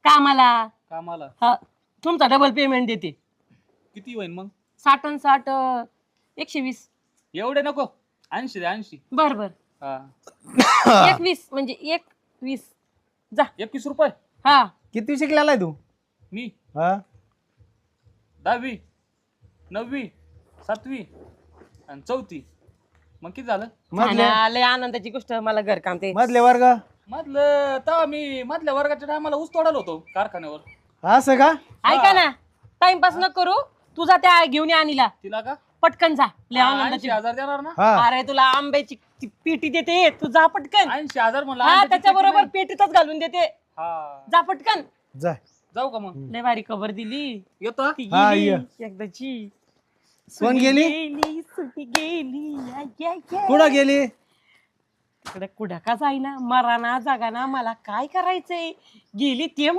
कामाला. कामाला हा, तुमचा डबल पेमेंट देते. किती होईल मग? 60 आणि 60 120. एवढे नको, 80 दे 80. बर बर. हा 21 म्हणजे 21. जा. 21 रुपये. हा किती शिकलेला आहे तू? मी हा 10वी 9वी 7वी आणि 4थी. मग किती झालं? मधले लय आनंदाची गोष्ट. मला घर काम ते मधले वर्ग मधलं तेव्हा मी मधल्या वर्गाच्या टायमाला ऊस तोडायला होतो कारखान्यावर. असं का? ऐका ना, टाइमपास न करू. तुझा त्या घेऊन ये आणीला. तिला का पटकन जा. लय आनंदाची. 80,000 देणार ना? हा अरे तुला आंब्याची पेटी देते, तू जा पटकन. 80,000 म्हणलं. हा आंब्याची त्याच्या पेटी बरोबर नाही. पेटीतच घालून देते. हा जा पटकन. जा जाऊ का मग? लय भारी खबर दिली. येतो. ती हा, गेली ये. एकदाची. कोण सुनी गेली? सुनी गेली. I, I, I. कुठं गेली? तिकडे कुठं का जाईना, मराना जागाना, मला काय करायचंय. गेली ते